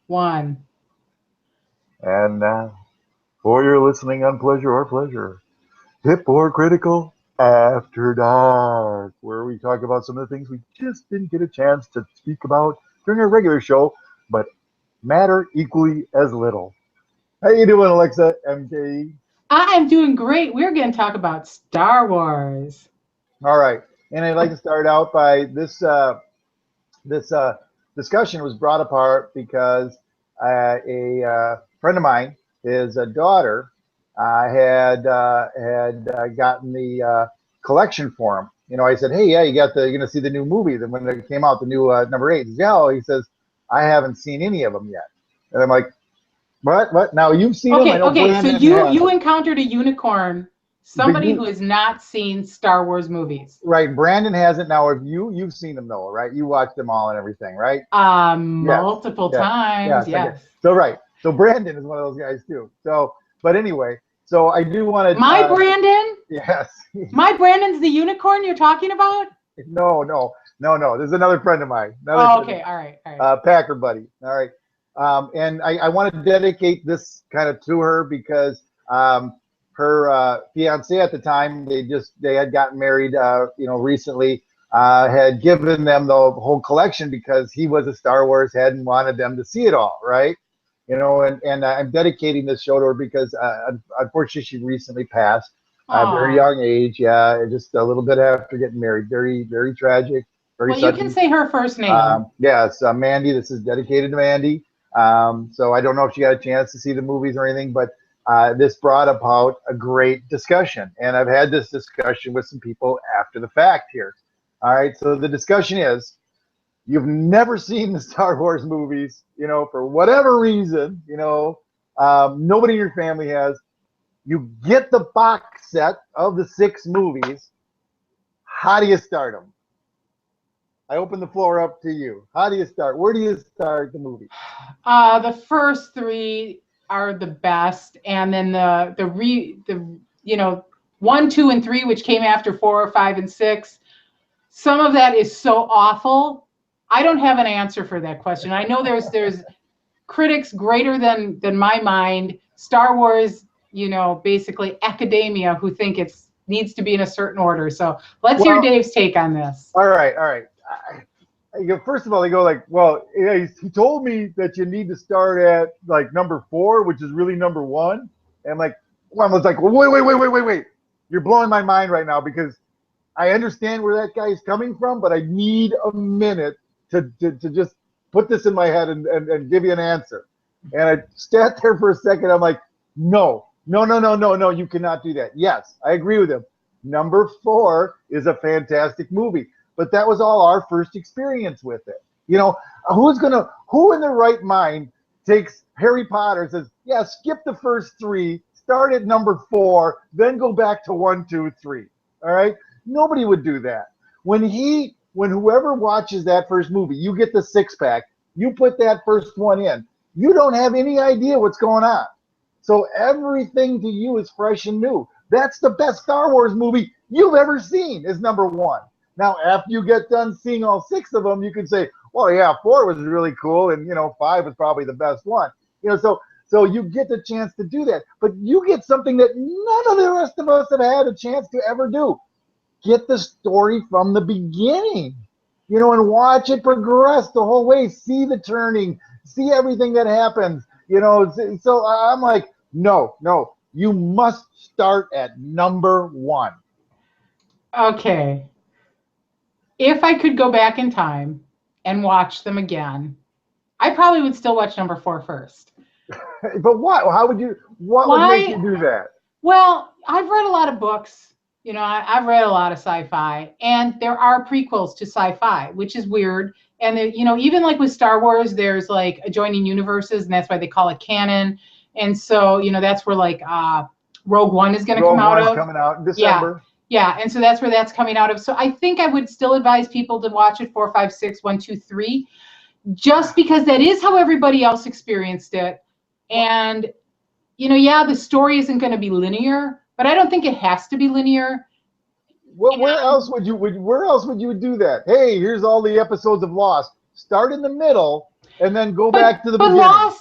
One. And for your listening on Pleasure or Pleasure, Hip or Critical After Dark, where we talk about some of the things we just didn't get a chance to speak about during our regular show, but matter equally as little. How you doing, Alexa MKE? I am doing great. We're going to talk about Star Wars. All right, and I'd like to start out by this discussion was brought apart because a friend of mine, his daughter, had gotten the collection for him. You know, I said, "Hey, yeah, you're gonna see the new movie." Then when it came out, the new number 8. He says, "Yeah." Oh, he says, "I haven't seen any of them yet." And I'm like, "What? What? Now you've seen them? I Okay, know okay. So Brandon you hasn't." encountered a unicorn, But somebody who has not seen Star Wars movies. right, Brandon hasn't. Now, if you've seen them though, right? You watched them all and everything, right? Yes, Multiple yes, times, yes. Okay. yes. So right. So Brandon is one of those guys too. So, but anyway, so I do want to. My Brandon? Yes. My Brandon's the unicorn you're talking about? No, no, no, no. There's another friend of mine. Another Oh, friend okay. of All right. All mine, right. Packer buddy. All right. And I want to dedicate this kind of to her because her fiance at the time they had gotten married recently, had given them the whole collection because he was a Star Wars head and wanted them to see it all, right? You know, and I'm dedicating this show to her because unfortunately she recently passed at a very Aw. young age. Yeah, just a little bit after getting married. Very, very tragic, very Well, you can sudden. say her first name. Yes, Mandy. This is dedicated to Mandy. So I don't know if she got a chance to see the movies or anything, but this brought about a great discussion, and I've had this discussion with some people after the fact here. All right, so the discussion is: you've never seen the Star Wars movies, you know, for whatever reason, you know, nobody in your family has. You get the box set of the 6 movies. How do you start them? I open the floor up to you. How do you start? Where do you start the movie? The first three are the best, and then the one, two, and three, which came after 4, 5, and 6. Some of that is so awful. I don't have an answer for that question. I know there's critics greater than my mind, Star Wars, basically academia, who think it's needs to be in a certain order. So let's hear Well, Dave's take on this. all right, all right. First of all, they go like, well, yeah, he told me that you need to start at like number 4, which is really number 1. And I'm like, well, I was like, well, wait. You're blowing my mind right now because I understand where that guy is coming from, but I need a minute to just put this in my head and give you an answer. And I sat there for a second. I'm like, no, you cannot do that. Yes, I agree with him. Number 4 is a fantastic movie, but that was all our first experience with it. You know, who in their right mind takes Harry Potter and says, yeah, skip the first 3, start at number 4, then go back to 1, 2, 3. All right? Nobody would do that. When whoever watches that first movie, you get the 6-pack, you put that first one in, you don't have any idea what's going on. So everything to you is fresh and new. That's the best Star Wars movie you've ever seen is number 1. Now, after you get done seeing all 6 of them, you can say, well, yeah, 4 was really cool, and 5 was probably the best one. So you get the chance to do that, but you get something that none of the rest of us have had a chance to ever do. Get the story from the beginning, and watch it progress the whole way. See the turning, see everything that happens, So I'm like, no, you must start at number 1. Okay. If I could go back in time and watch them again, I probably would still watch number 4 first. But what? What would make you Why? do that? Well, I've read a lot of books. I've read a lot of sci-fi, and there are prequels to sci-fi, which is weird. And even like with Star Wars, there's like adjoining universes, and that's why they call it canon. And so, that's where like Rogue One is going to come Rogue out One's of. coming out in Yeah, December. yeah, and so that's where that's coming out of. So I think I would still advise people to watch it 4, 5, 6, 1, 2, 3, just because that is how everybody else experienced it. And yeah, the story isn't going to be linear, but I don't think it has to be linear. Well, where else would you do that? Hey, here's all the episodes of Lost. Start in the middle and then go back to the but beginning.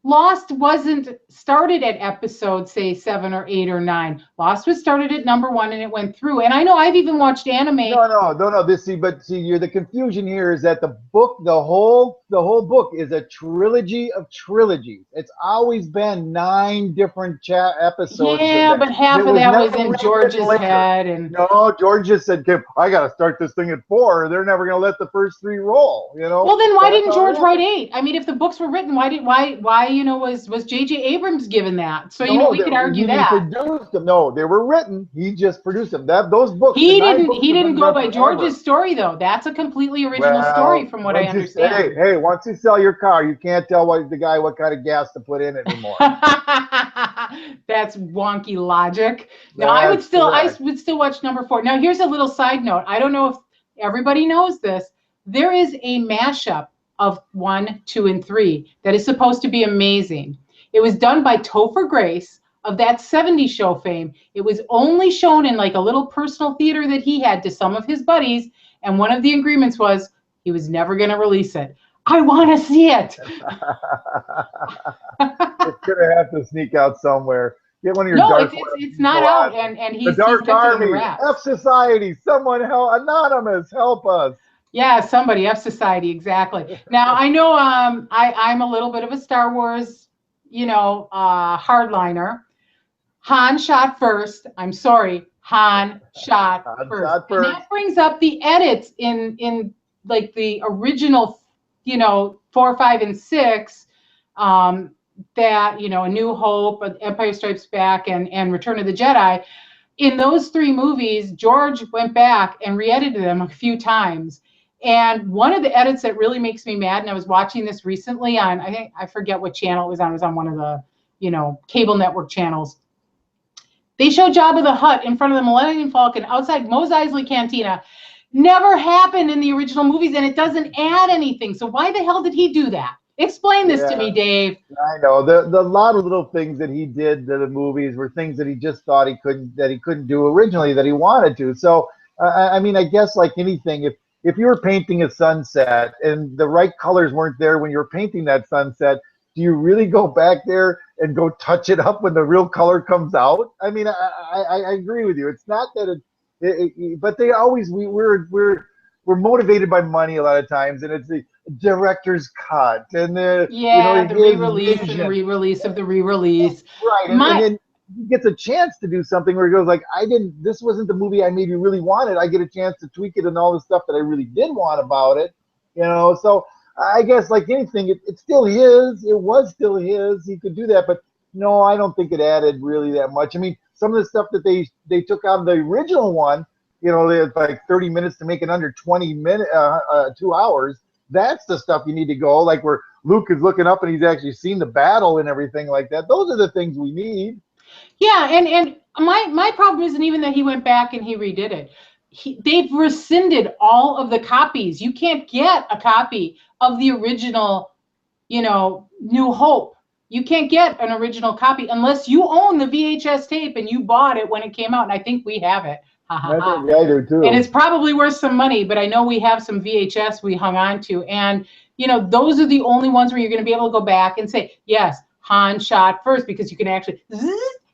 Lost wasn't started at episode, say, 7 or 8 or 9. Lost was started at number 1 and it went through. And I know I've even watched anime. No. The confusion here is that the book, the whole book is a trilogy of trilogies. It's always been 9 different episodes. Yeah, but half of that was in George's head. And no, George just said, I got to start this thing at 4. They're never going to let the first 3 roll. Well, then why didn't George write 8? I mean, if the books were written, why was J.J. Abrams given that? So we could argue that he produced them. No, they were written. He just produced them. Those books. He didn't go by George's story though. That's a completely original story, from what I understand. Hey, once you sell your car, you can't tell the guy what kind of gas to put in it anymore. That's wonky logic. No, I would still watch number 4. Now, here's a little side note. I don't know if everybody knows this. There is a mashup of 1, 2, and 3 that is supposed to be amazing. It was done by Topher Grace of that 70s show fame. It was only shown in like a little personal theater that he had to some of his buddies, and one of the agreements was he was never going to release it. I want to see it. It's going to have to sneak out somewhere. Get one of your dark it's not out, and he's the Dark Army, F Society, someone help, Anonymous, help us. Yeah, somebody, F Society, exactly. Now, I know I'm a little bit of a Star Wars, hardliner. Han shot first. I'm sorry, Han shot first. And that brings up the edits in like the original, 4, 5, and 6, that, A New Hope, Empire Strikes Back, and Return of the Jedi. In those 3 movies, George went back and re-edited them a few times. And one of the edits that really makes me mad, and I was watching this recently on, I forget what channel it was on. It was on one of the, cable network channels. They show Jabba the Hutt in front of the Millennium Falcon outside Mos Eisley Cantina. Never happened in the original movies, and it doesn't add anything. So why the hell did he do that? Explain this to me, Dave. I know the lot of little things that he did to the movies were things that he just thought he couldn't do originally that he wanted to. So I mean, I guess like anything, if you were painting a sunset and the right colors weren't there when you were painting that sunset, do you really go back there and go touch it up when the real color comes out? I mean, I agree with you. It's not that but they always we're motivated by money a lot of times, and it's the director's cut and the the re-release and re-release of the re-release. Right, and then he gets a chance to do something where he goes like, this wasn't the movie I maybe really wanted. I get a chance to tweak it and all the stuff that I really did want about it, So I guess like anything, it's still his. It was still his. He could do that, but no, I don't think it added really that much. I mean, some of the stuff that they took out of the original one, they had like 30 minutes to make it under 20 minutes, 2 hours. That's the stuff you need to go, like where Luke is looking up and he's actually seen the battle and everything like that. Those are the things we need. Yeah, and my problem isn't even that he went back and he redid it. They've rescinded all of the copies. You can't get a copy of the original, New Hope. You can't get an original copy unless you own the VHS tape and you bought it when it came out. And I think we have it. I think I do too. And it's probably worth some money, but I know we have some VHS we hung on to. And, those are the only ones where you're going to be able to go back and say, yes, Han shot first, because you can actually,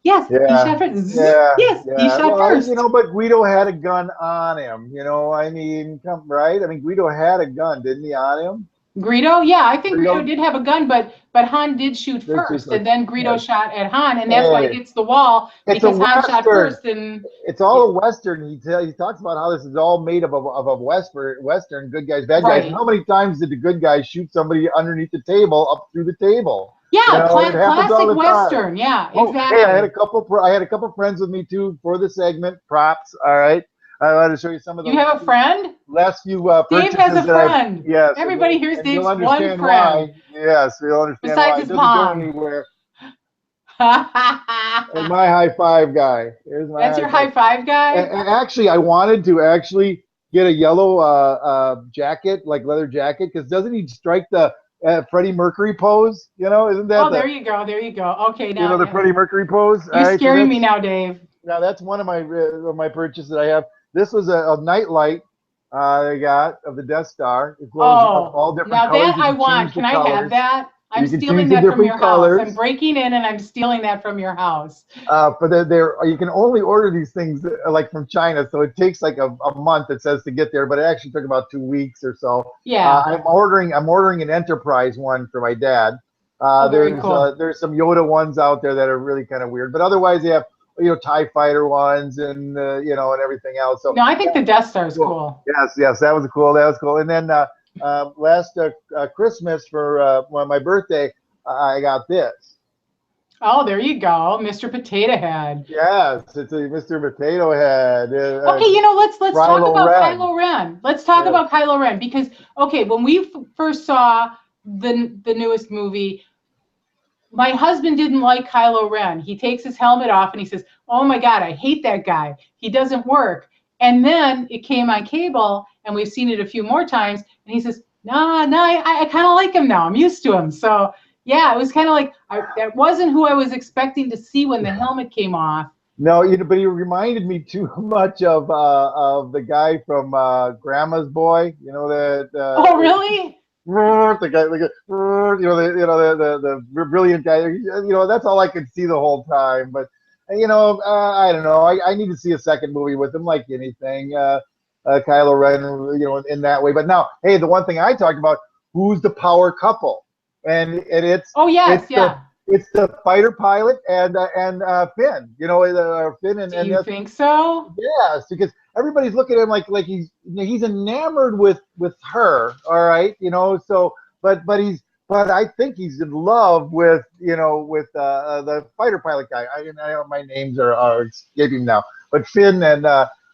yes, he shot first. Yes, he shot first. But Guido had a gun on him. I mean, right? I mean, Guido had a gun, didn't he, on him? Greedo? Yeah, I think Greedo did have a gun, but Han did shoot first, and then Greedo shot at Han, and that's why it hits the wall, because Han shot first. And it's all a Western. He talks about how this is all made of a Western, good guys, bad guys. How many times did the good guys shoot somebody underneath the table, up through the table? Yeah, classic Western. Yeah, exactly. Hey, I had a couple friends with me too for the segment. Props. All right. I want to show you some of those. You have a friend? Last few Dave has a friend. Yes. Everybody here's Dave's one friend. Why. Yes, we'll understand besides why. His mom. Anywhere. And my high five guy. That's your high five guy? And actually, I wanted to get a yellow jacket, like leather jacket, because doesn't he strike the Freddie Mercury pose? Isn't that? There you go. There you go. Okay, now. The Freddie Mercury pose? You're scaring me now, Dave. Now, that's one of my purchases that I have. This was a night light they got of the Death Star. It glows Oh, all different now colors. that You I can want. change the Can I have colors. that? I'm You can stealing choose the that from different your house. I'm colors. breaking in and I'm stealing that from your house. But they're you can only order these things like from China, so it takes like a month. It says to get there, but it actually took about 2 weeks or so. Yeah. I'm ordering an Enterprise one for my dad. Oh, very cool. There's some Yoda ones out there that are really kind of weird, but otherwise they have TIE fighter ones and and everything else. So No, I think the Death Star is cool. cool. Yes, that was cool. That was cool. And then last Christmas for my birthday, I got this. Oh, there you go, Mr. Potato Head. Yes, it's a Mr. Potato Head. Okay, let's talk Kylo about Ren. Kylo Ren. Let's talk Yeah. about Kylo Ren because when we first saw the newest movie, my husband didn't like Kylo Ren. He takes his helmet off and he says, "Oh my God, I hate that guy. He doesn't work." And then it came on cable, and we've seen it a few more times. And he says, "No, no, I kind of like him now. I'm used to him." So yeah, it was kind of like that wasn't who I was expecting to see when the helmet came off. No, but he reminded me too much of the guy from Grandma's Boy. You know that. Oh, really? The guy, like, the brilliant guy. That's all I could see the whole time. But I don't know. I need to see a second movie with him, like anything. Kylo Ren, in that way. But now, hey, the one thing I talked about, who's the power couple? And it's Oh yes, it's yeah. it's the fighter pilot and Finn. Finn Do you think so? yes, because everybody's looking at him like he's enamored with her. All right, so but I think he's in love with the fighter pilot guy. I don't, my names are escaping now, but Finn and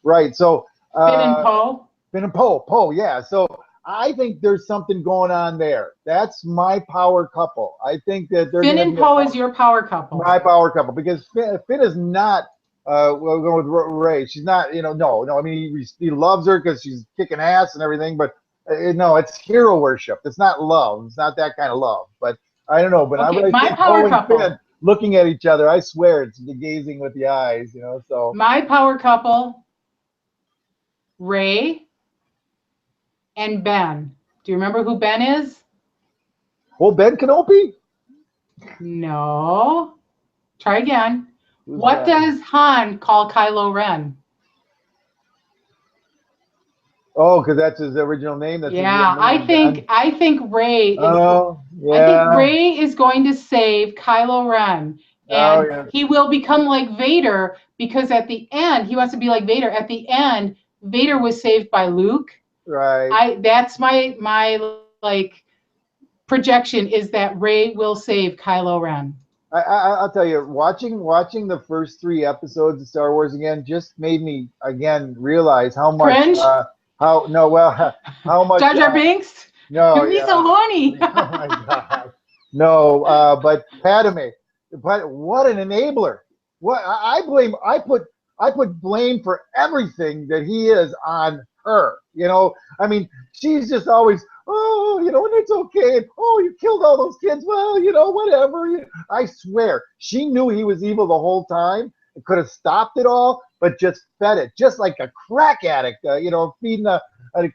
right. So Finn and Poe. Finn and Poe, yeah. So I think there's something going on there. That's my power couple. I think that they're Finn going to and be Poe is your power couple. my power couple because Finn is not going with Ray. She's not, no. I mean, he loves her because she's kicking ass and everything, but no, it's hero worship. It's not love. It's not that kind of love. But I don't know. But Okay, when I my see power Poe and couple. Finn looking at each other, I swear it's the gazing with the eyes. So My power couple, Ray and Ben. Do you remember who Ben is? oh, Ben Kenobi. No. Try again. Who's What Ben? does Han call Kylo Ren? Oh, because that's his original name. That's his Yeah, real name. I think Ray is Oh, I think yeah. Ray is going to save Kylo Ren, Oh, and yeah. he will become like Vader because at the end he wants to be like Vader. At the end, Vader was saved by Luke. Right. That's my like projection is that Ray will save Kylo Ren. I'll tell you, watching the first 3 episodes of Star Wars again just made me again realize how much Cringe? how no well how much Jar Jar Binks? no He's yeah so horny. oh my god no but Padme, but what an enabler. What I put blame for everything that he is on her. I mean, she's just always, oh, and it's okay. And, oh, you killed all those kids. Well, whatever. I swear, she knew he was evil the whole time and could have stopped it all, but just fed it, just like a crack addict, feeding a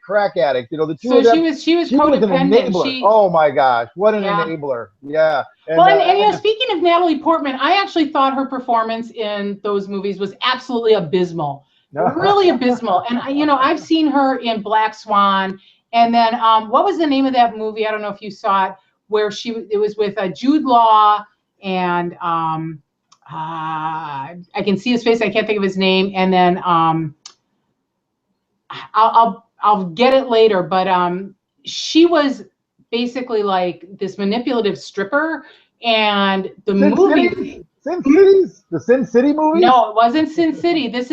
crack addict. The two So of them. she was She was an codependent. enabler. Oh my gosh, what an Yeah. enabler. Yeah. Well, and speaking of Natalie Portman, I actually thought her performance in those movies was absolutely abysmal, really abysmal. And I've seen her in Black Swan, and then what was the name of that movie? I don't know if you saw it, where it was with Jude Law and I can see his face. I can't think of his name. And then I'll get it later, but she was basically like this manipulative stripper, and the movie. The Sin City movies? No, it wasn't Sin City. This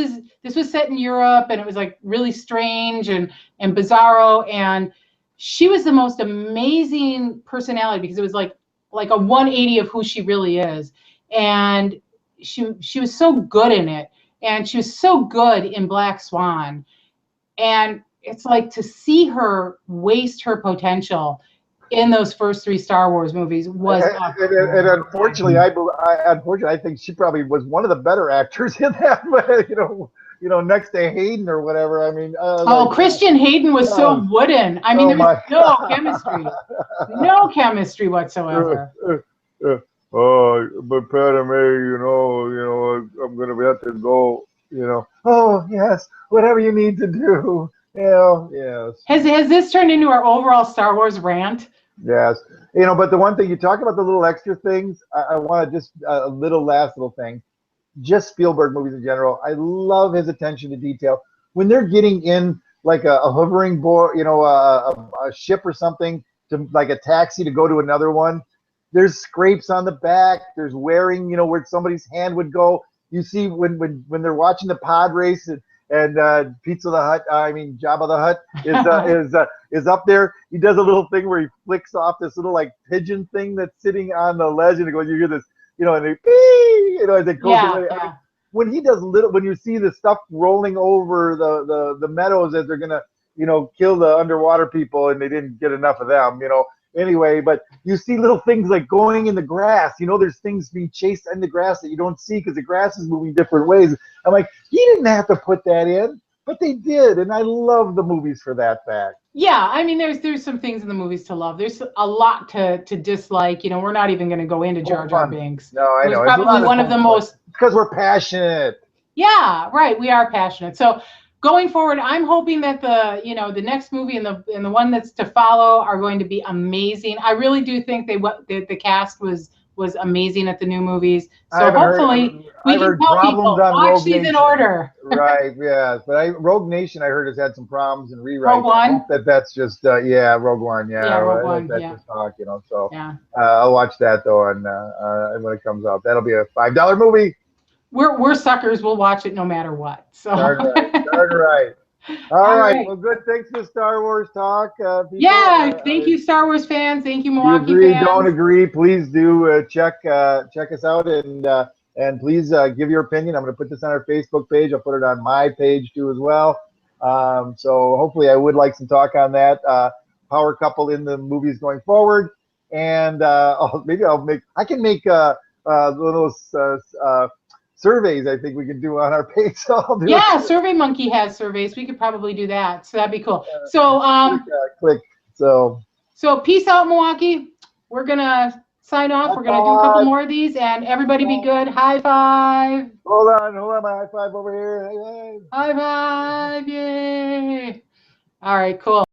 was set in Europe, and it was like really strange and bizarro, and she was the most amazing personality because it was like a 180 of who she really is, and she was so good in it, and she was so good in Black Swan. And it's like to see her waste her potential in those first 3 Star Wars movies was. And unfortunately, I think she probably was one of the better actors in that. next to Hayden or whatever. I mean, Oh, Christian Hayden was so wooden. I mean, oh there was my no God. chemistry. No chemistry whatsoever. Oh, but Pat, I'm gonna have to go. Oh yes, whatever you need to do. Yes. Has this turned into our overall Star Wars rant? Yes. But the one thing you talk about the little extra things, I want to just a last little thing. Just Spielberg movies in general. I love his attention to detail. When they're getting in like a hovering board, a ship or something, to like a taxi to go to another one, there's scrapes on the back. There's wearing, where somebody's hand would go. You see when they're watching the pod race and Pizza the Hut, Jabba the Hutt is up there. He does a little thing where he flicks off this little like pigeon thing that's sitting on the ledge, and you hear this, and they as it goes away. Yeah. When he does when you see the stuff rolling over the meadows as they're gonna, kill the underwater people, and they didn't get enough of them, Anyway, but you see little things like going in the grass. There's things being chased in the grass that you don't see because the grass is moving different ways. I'm like, he didn't have to put that in, but they did, and I love the movies for that fact. Yeah, I mean, there's some things in the movies to love. There's a lot to dislike. We're not even going to go into Jar Jar Binks. No, I know. It was probably one of the most. Because we're passionate. Yeah, right. We are passionate. So going forward, I'm hoping that the next movie and the one that's to follow are going to be amazing. I really do think the cast was amazing at the new movies. So hopefully we can tell people watch these in order. Right. Yes. But Rogue Nation, I heard, has had some problems in rewriting. Rogue One. I hope that's just Rogue One. Yeah. Yeah, Rogue One. That's yeah. just talk. So yeah. I'll watch that though, and when it comes out, that'll be a $5 movie. We're suckers. We'll watch it no matter what. So. Darn right. All right. Well, good. Thanks for Star Wars talk. Thank you, Star Wars fans. Thank you, Milwaukee fans. You agree? Don't agree? Please do check us out and please give your opinion. I'm going to put this on our Facebook page. I'll put it on my page too as well. So hopefully, I would like some talk on that power couple in the movies going forward, and maybe I can make little surveys. I think we can do on our page. So Survey Monkey has surveys. We could probably do that. So that'd be cool. So click. So peace out, Milwaukee. We're gonna sign off. We're gonna do a couple more of these, and everybody be good. High five. Hold on, my high five over here. High five. Yay. All right, cool.